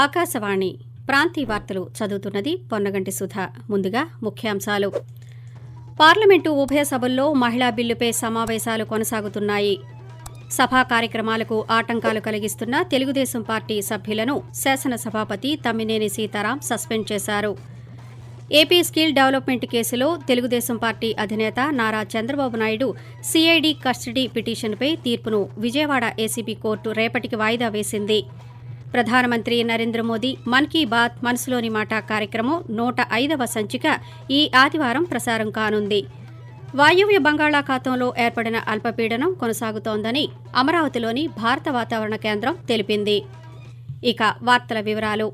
ఆకాశవాణి ప్రాంతీయ వార్తలు చదువుతున్నది పొన్నగంటి సుధ. ముందుగా ముఖ్యాంశాలు. పార్లమెంటు ఉభయ సభల్లో మహిళా బిల్లుపై సమావేశాలు కొనసాగుతున్నాయి. సభా కార్యక్రమాలకు ఆటంకాలు కలిగిస్తున్న తెలుగుదేశం పార్టీ సభ్యులను శాసనసభాపతి తమ్మినేని సీతారాం సస్పెండ్ చేశారు. ఏపీ స్కిల్ డెవలప్మెంట్ కేసులో తెలుగుదేశం పార్టీ అధినేత నారా చంద్రబాబు నాయుడు సిఐడి కస్టడీ పిటిషన్పై తీర్పును విజయవాడ ఏసీబీ కోర్టు రేపటికి వాయిదా వేసింది. ప్రధానమంత్రి నరేంద్ర మోదీ మన్ కీ బాత్ మనసులోని మాట కార్యక్రమం 105వ సంచిక ఈ ఆదివారం ప్రసారం కానుంది. వాయువ్య బంగాళాఖాతంలో ఏర్పడిన అల్పపీడనం కొనసాగుతోందని అమరావతిలోని భారత వాతావరణ కేంద్రం తెలిపింది. ఇక వార్తల వివరాలు.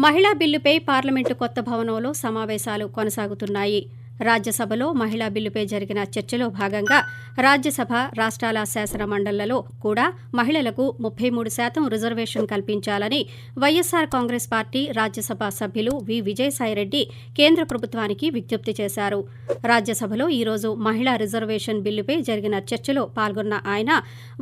మహిళా బిల్లుపై పార్లమెంటు కొత్త భవనంలో సమావేశాలు కొనసాగుతున్నాయి. రాజ్యసభలో మహిళా బిల్లుపై జరిగిన చర్చలో భాగంగా రాజ్యసభ, రాష్ట్రాల శాసన మండళ్లలో కూడా మహిళలకు 33% రిజర్వేషన్ కల్పించాలని వైఎస్సార్ కాంగ్రెస్ పార్టీ రాజ్యసభ సభ్యులు వి విజయసాయిరెడ్డి కేంద్ర ప్రభుత్వానికి విజ్ఞప్తి చేశారు. రాజ్యసభలో ఈరోజు మహిళా రిజర్వేషన్ బిల్లుపై జరిగిన చర్చలో పాల్గొన్న ఆయన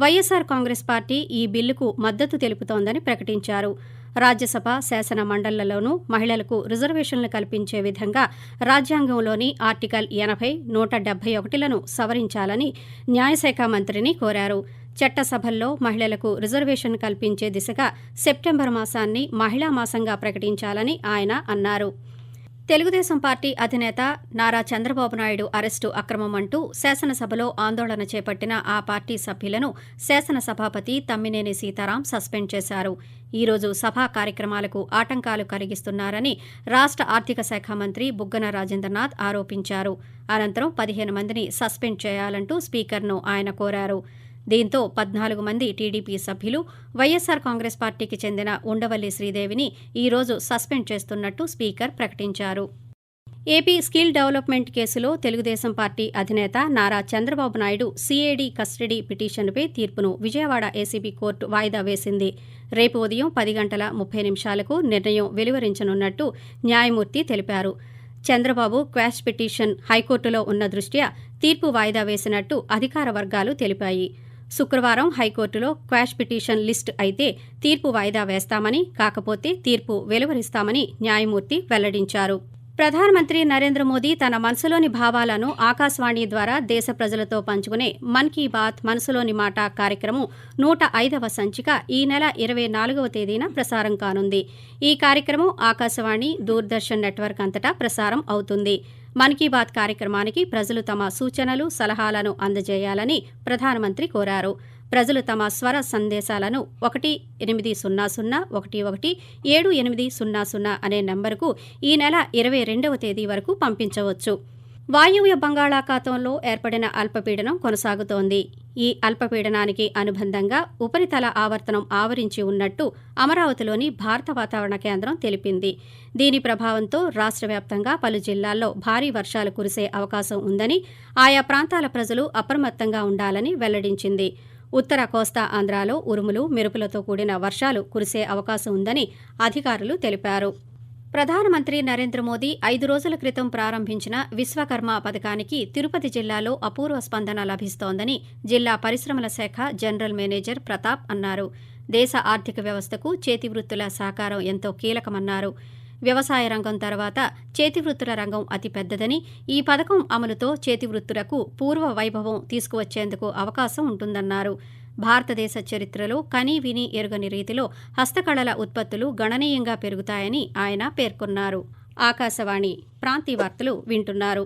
వైఎస్సార్ కాంగ్రెస్ పార్టీ ఈ బిల్లుకు మద్దతు తెలుపుతోందని ప్రకటించారు. రాజ్యసభ, శాసన మండళ్లలోనూ మహిళలకు రిజర్వేషన్లు కల్పించే విధంగా రాజ్యాంగంలోని ఆర్టికల్ 80, 171లను సవరించాలని న్యాయశాఖ మంత్రిని కోరారు. చట్టసభల్లో మహిళలకు రిజర్వేషన్ కల్పించే దిశగా సెప్టెంబర్ మాసాన్ని మహిళా మాసంగా ప్రకటించాలని ఆయన అన్నారు. తెలుగుదేశం పార్టీ అధినేత నారా చంద్రబాబు నాయుడు అరెస్టు అక్రమమంటూ శాసనసభలో ఆందోళన చేపట్టిన ఆ పార్టీ సభ్యులను శాసనసభాపతి తమ్మినేని సీతారాం సస్పెండ్ చేశారు. ఈరోజు సభా కార్యక్రమాలకు ఆటంకాలు కలిగిస్తున్నారని రాష్ట్ర ఆర్థిక శాఖ మంత్రి బుగ్గన రాజేంద్రనాథ్ ఆరోపించారు. అనంతరం 15 మందిని సస్పెండ్ చేయాలంటూ స్పీకర్ను ఆయన కోరారు. దీంతో 14 మంది టీడీపీ సభ్యులు, వైఎస్సార్ కాంగ్రెస్ పార్టీకి చెందిన ఉండవల్లి శ్రీదేవిని ఈరోజు సస్పెండ్ చేస్తున్నట్టు స్పీకర్ ప్రకటించారు. ఏపీ స్కిల్ డెవలప్మెంట్ కేసులో తెలుగుదేశం పార్టీ అధినేత నారా చంద్రబాబు నాయుడు సిఐడి కస్టడీ పిటిషన్పై తీర్పును విజయవాడ ఏసీబీ కోర్టు వాయిదా వేసింది. రేపు ఉదయం 10 గంటల 30 నిమిషాలకు నిర్ణయం వెలువరించనున్నట్టు న్యాయమూర్తి తెలిపారు. చంద్రబాబు క్వాష్ పిటిషన్ హైకోర్టులో ఉన్న దృష్ట్యా తీర్పు వాయిదా వేసినట్టు అధికార వర్గాలు తెలిపాయి. శుక్రవారం హైకోర్టులో క్వాష్ పిటిషన్ లిస్టు అయితే తీర్పు వాయిదా వేస్తామని, కాకపోతే తీర్పు వెలువరిస్తామని న్యాయమూర్తి వెల్లడించారు. ప్రధానమంత్రి నరేంద్ర మోదీ తన మనసులోని భావాలను ఆకాశవాణి ద్వారా దేశ ప్రజలతో పంచుకునే మన్ కీ బాత్ మనసులోని మాట కార్యక్రమం 105వ సంచిక ఈ నెల 24వ తేదీన ప్రసారం కానుంది. ఈ కార్యక్రమం ఆకాశవాణి, దూరదర్శన్ నెట్వర్క్ అంతటా ప్రసారం అవుతుంది. మన్ కీ బాత్ కార్యక్రమానికి ప్రజలు తమ సూచనలు, సలహాలను అందజేయాలని ప్రధానమంత్రి కోరారు. ప్రజలు తమ స్వర సందేశాలను 18001178000 అనే నంబరుకు ఈ నెల 22వ తేదీ వరకు పంపించవచ్చు. వాయువ్య బంగాళాఖాతంలో ఏర్పడిన అల్పపీడనం కొనసాగుతోంది. ఈ అల్పపీడనానికి అనుబంధంగా ఉపరితల ఆవర్తనం ఆవరించి ఉన్నట్టు అమరావతిలోని భారత వాతావరణ కేంద్రం తెలిపింది. దీని ప్రభావంతో రాష్ట్ర వ్యాప్తంగా పలు జిల్లాల్లో భారీ వర్షాలు కురిసే అవకాశం ఉందని, ఆయా ప్రాంతాల ప్రజలు అప్రమత్తంగా ఉండాలని వెల్లడించింది. ఉత్తర కోస్తా ఆంధ్రాలో ఉరుములు, మెరుపులతో కూడిన వర్షాలు కురిసే అవకాశం ఉందని అధికారులు తెలిపారు. ప్రధానమంత్రి నరేంద్ర మోదీ 5 రోజుల క్రితం ప్రారంభించిన విశ్వకర్మ పథకానికి తిరుపతి జిల్లాలో అపూర్వ స్పందన లభిస్తోందని జిల్లా పరిశ్రమల శాఖ జనరల్ మేనేజర్ ప్రతాప్ అన్నారు. దేశ ఆర్థిక వ్యవస్థకు చేతివృత్తుల సహకారం ఎంతో కీలకమన్నారు. వ్యవసాయ రంగం తర్వాత చేతివృత్తుల రంగం అతిపెద్దదని, ఈ పథకం అమలుతో చేతివృత్తులకు పూర్వ వైభవం తీసుకువచ్చేందుకు అవకాశం ఉంటుందన్నారు. భారతదేశ చరిత్రలో కనీ విని ఎరుగని రీతిలో హస్తకళల ఉత్పత్తులు గణనీయంగా పెరుగుతాయని ఆయన పేర్కొన్నారు. ఆకాశవాణి ప్రాంతీయ వార్తలు వింటున్నారు.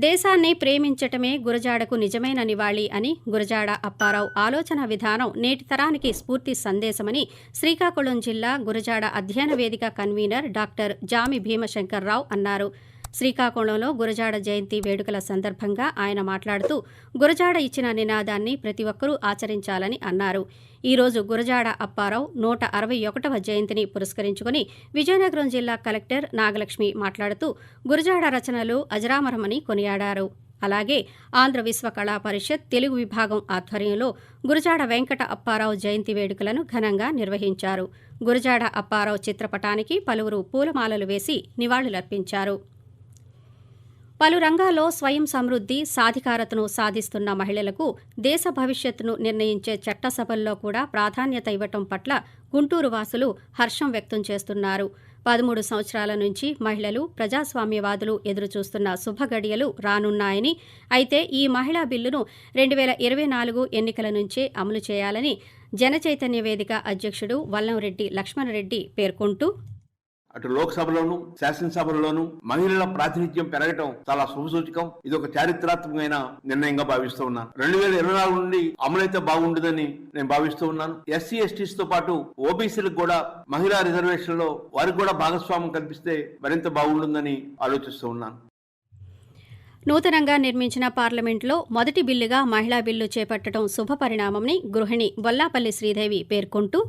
దేశాన్ని ప్రేమించటమే గురజాడకు నిజమైన నివాళి అని గురజాడ అప్పారావు ఆలోచన విధానం నేటి తరానికి స్ఫూర్తి సందేశమని శ్రీకాకుళం జిల్లా గురజాడ అధ్యయన వేదిక కన్వీనర్ డాక్టర్ జామి భీమశంకర్రావు అన్నారు. శ్రీకాకుళంలో గురజాడ జయంతి వేడుకల సందర్భంగా ఆయన మాట్లాడుతూ గురజాడ ఇచ్చిన నినాదాన్ని ప్రతి ఒక్కరూ ఆచరించాలని అన్నారు. ఈరోజు గురజాడ అప్పారావు 161వ జయంతిని పురస్కరించుకుని విజయనగరం జిల్లా కలెక్టర్ నాగలక్ష్మి మాట్లాడుతూ గురజాడ రచనలు అజరామరమని కొనియాడారు. అలాగే ఆంధ్ర విశ్వ కళా పరిషత్ తెలుగు విభాగం ఆధ్వర్యంలో గురజాడ వెంకట అప్పారావు జయంతి వేడుకలను ఘనంగా నిర్వహించారు. గురజాడ అప్పారావు చిత్రపటానికి పలువురు పూలమాలలు వేసి నివాళులర్పించారు. పలు రంగాల్లో స్వయం సమృద్ధి, సాధికారతను సాధిస్తున్న మహిళలకు దేశ భవిష్యత్తును నిర్ణయించే చట్టసభల్లో కూడా ప్రాధాన్యత ఇవ్వటం పట్ల గుంటూరు వాసులు హర్షం వ్యక్తం చేస్తున్నారు. 13 సంవత్సరాల నుంచి మహిళలు, ప్రజాస్వామ్యవాదులు ఎదురుచూస్తున్న శుభగడియలు రానున్నాయని, అయితే ఈ మహిళా బిల్లును 2024 ఎన్నికల నుంచే అమలు చేయాలని జనచైతన్య వేదిక అధ్యక్షుడు వల్లంరెడ్డి లక్ష్మణరెడ్డి పేర్కొంటూ, అటు లోక్సభలోను శాసనసభలోను మహిళల ప్రాతినిధ్యం పెరగటం చాలా శుభసూచకం. ఇది ఒక చారిత్రాత్మకమైన నిర్ణయంగా భావిస్తూ ఉన్నాను. 2024 నుండి అమలైతే బాగుండదని నేను భావిస్తూ ఉన్నాను. ఎస్సీ ఎస్టీస్ తో పాటు ఓబీసీలకు కూడా మహిళా రిజర్వేషన్ లో వారికి కూడా భాగస్వామ్యం కల్పిస్తే మరింత బాగుంటుందని ఆలోచిస్తూ ఉన్నాను. నూతనంగా నిర్మించిన పార్లమెంట్లో మొదటి బిల్లుగా మహిళా బిల్లు చేపట్టడం శుభపరిణామమని గృహిణి బొల్లాపల్లి శ్రీదేవి పేర్కొంటూ,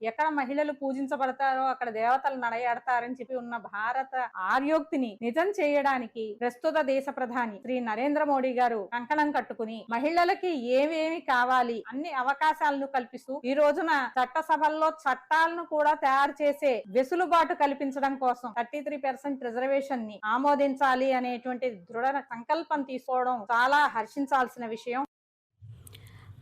ఎక్కడ మహిళలు పూజించబడతారో అక్కడ దేవతలు నడయాడతారని చెప్పి ఉన్న భారత ఆర్యోక్తిని నిజం చేయడానికి ప్రస్తుత దేశ ప్రధాని శ్రీ నరేంద్ర మోడీ గారు కంకణం కట్టుకుని మహిళలకి ఏమేమి కావాలి అన్ని అవకాశాలను కల్పిస్తూ ఈ రోజున చట్టసభల్లో చట్టాలను కూడా తయారు చేసే వెసులుబాటు కల్పించడం కోసం 33% రిజర్వేషన్ ని ఆమోదించాలి అనేటువంటి దృఢ సంకల్పం తీసుకోవడం చాలా హర్షించాల్సిన విషయం.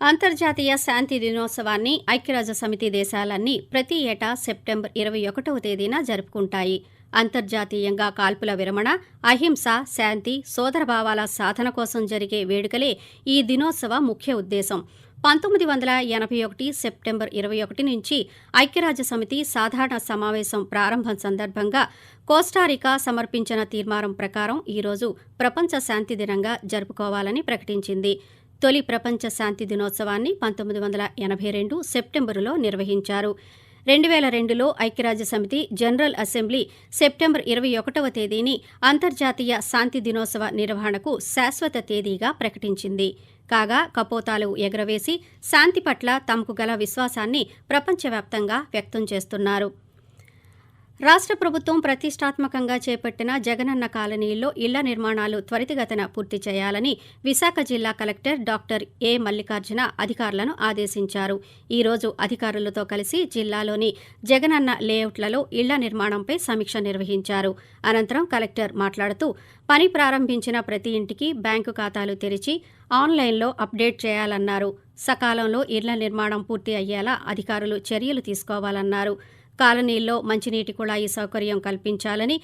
అంతర్జాతీయ శాంతి దినోత్సవాన్ని ఐక్యరాజ్యసమితి దేశాలన్నీ ప్రతి ఏటా సెప్టెంబర్ 21వ తేదీన జరుపుకుంటాయి. అంతర్జాతీయంగా కాల్పుల విరమణ, అహింస, శాంతి, సోదరభావాల సాధన కోసం జరిగే వేడుకలే ఈ దినోత్సవ ముఖ్య ఉద్దేశం. 1981 సెప్టెంబర్ 21 నుంచి ఐక్యరాజ్యసమితి సాధారణ సమావేశం ప్రారంభం సందర్భంగా కోస్టారికా సమర్పించిన తీర్మానం ప్రకారం ఈరోజు ప్రపంచ శాంతి దినంగా జరుపుకోవాలని ప్రకటించింది. తొలి ప్రపంచ శాంతి దినోత్సవాన్ని 1982 సెప్టెంబరులో నిర్వహించారు. 2002లో ఐక్యరాజ్యసమితి జనరల్ అసెంబ్లీ సెప్టెంబర్ 21వ తేదీని అంతర్జాతీయ శాంతి దినోత్సవ నిర్వహణకు శాశ్వత తేదీగా ప్రకటించింది. కాగా కపోతాలు ఎగరవేసి శాంతి పట్ల తమకు గల విశ్వాసాన్ని ప్రపంచవ్యాప్తంగా వ్యక్తం చేస్తున్నారు. రాష్ట్ర ప్రభుత్వం ప్రతిష్టాత్మకంగా చేపట్టిన జగనన్న కాలనీల్లో ఇళ్ల నిర్మాణాలు త్వరితగతిన పూర్తి చేయాలని విశాఖ జిల్లా కలెక్టర్ డాక్టర్ ఏ మల్లికార్జున అధికారులను ఆదేశించారు. ఈ రోజు అధికారులతో కలిసి జిల్లాలోని జగనన్న లేఅవుట్లలో ఇళ్ల నిర్మాణంపై సమీక్ష నిర్వహించారు. అనంతరం కలెక్టర్ మాట్లాడుతూ, పని ప్రారంభించిన ప్రతి ఇంటికి బ్యాంకు ఖాతాలు తెరిచి ఆన్లైన్లో అప్డేట్ చేయాలన్నారు. సకాలంలో ఇళ్ల నిర్మాణం పూర్తి అయ్యేలా అధికారులు చర్యలు తీసుకోవాలన్నారు. కాలనీల్లో మంచినీటి కుళాయి సౌకర్యం కల్పించాలని,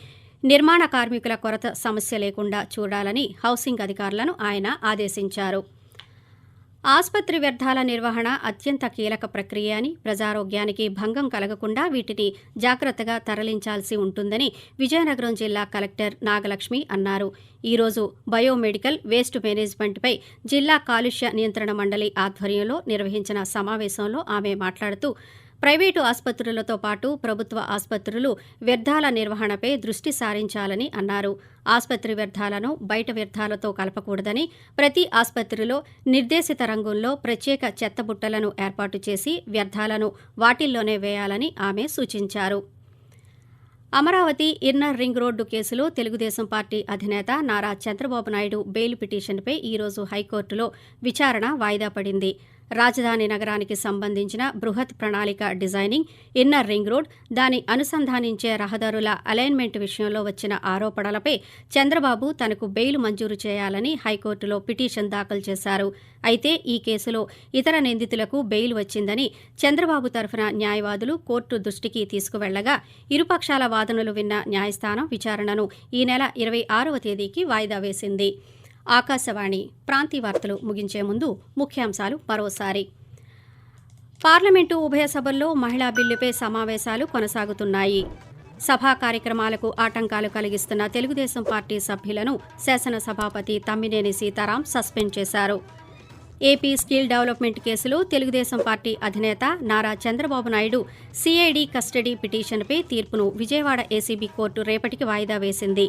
నిర్మాణ కార్మికుల కొరత సమస్య లేకుండా చూడాలని హౌసింగ్ అధికారులను ఆయన ఆదేశించారు. ఆస్పత్రి వ్యర్థాల నిర్వహణ అత్యంత కీలక ప్రక్రియ అని, ప్రజారోగ్యానికి భంగం కలగకుండా వీటిని జాగ్రత్తగా తరలించాల్సి ఉంటుందని విజయనగరం జిల్లా కలెక్టర్ నాగలక్ష్మి అన్నారు. ఈరోజు బయోమెడికల్ వేస్ట్ మేనేజ్మెంట్పై జిల్లా కాలుష్య నియంత్రణ మండలి ఆధ్వర్యంలో నిర్వహించిన సమావేశంలో ఆమె మాట్లాడుతూ, ప్రైవేటు ఆసుపత్రులతో పాటు ప్రభుత్వ ఆసుపత్రులు వ్యర్థాల నిర్వహణపై దృష్టి సారించాలని అన్నారు. ఆసుపత్రి వ్యర్థాలను బయట వ్యర్థాలతో కలపకూడదని, ప్రతి ఆసుపత్రిలో నిర్దేశిత రంగుల్లో ప్రత్యేక చెత్తబుట్టలను ఏర్పాటు చేసి వ్యర్థాలను వాటిల్లోనే వేయాలని ఆమె సూచించారు. అమరావతి ఇన్నర్ రింగ్ రోడ్డు కేసులో తెలుగుదేశం పార్టీ అధినేత నారా చంద్రబాబు నాయుడు బెయిల్ పిటిషన్పై ఈరోజు హైకోర్టులో విచారణ వాయిదా పడింది. రాజధాని నగరానికి సంబంధించిన బృహత్ ప్రణాళిక డిజైనింగ్, ఇన్నర్ రింగ్ రోడ్, దాని అనుసంధానించే రహదారుల అలైన్మెంట్ విషయంలో వచ్చిన ఆరోపణలపై చంద్రబాబు తనకు బెయిల్ మంజూరు చేయాలని హైకోర్టులో పిటిషన్ దాఖలు చేశారు. అయితే ఈ కేసులో ఇతర నిందితులకు బెయిల్ వచ్చిందని చంద్రబాబు తరఫున న్యాయవాదులు కోర్టు దృష్టికి తీసుకువెళ్లగా ఇరుపక్షాల వాదనలు విన్న న్యాయస్థానం విచారణను ఈ నెల 26వ తేదీకి వాయిదా వేసింది. ఆకాశవాణి ప్రాంతీయ వార్తలు ముగించే ముందు ముఖ్యాంశాలు మరోసారి. పార్లమెంటు ఉభయ సభల్లో మహిళా బిల్లుపై సమావేశాలు కొనసాగుతున్నాయి. సభా కార్యక్రమాలకు ఆటంకాలు కలిగిస్తున్న తెలుగుదేశం పార్టీ సభ్యులను శాసనసభాపతి తమ్మినేని సీతారాం సస్పెండ్ చేశారు. ఏపీ స్కిల్ డెవలప్మెంట్ కేసులో తెలుగుదేశం పార్టీ అధినేత నారా చంద్రబాబు నాయుడు సిఐడి కస్టడీ పిటిషన్పై తీర్పును విజయవాడ ఏసీబీ కోర్టు రేపటికి వాయిదా వేసింది.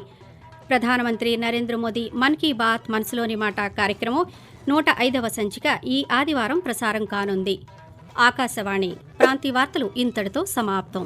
ప్రధానమంత్రి నరేంద్ర మోదీ మన్ కీ బాత్ మనసులోని మాట కార్యక్రమం 105వ సంచిక ఈ ఆదివారం ప్రసారం కానుంది. ఆకాశవాణి ప్రాంతీయ వార్తలు ఇంతటితో సమాప్తం.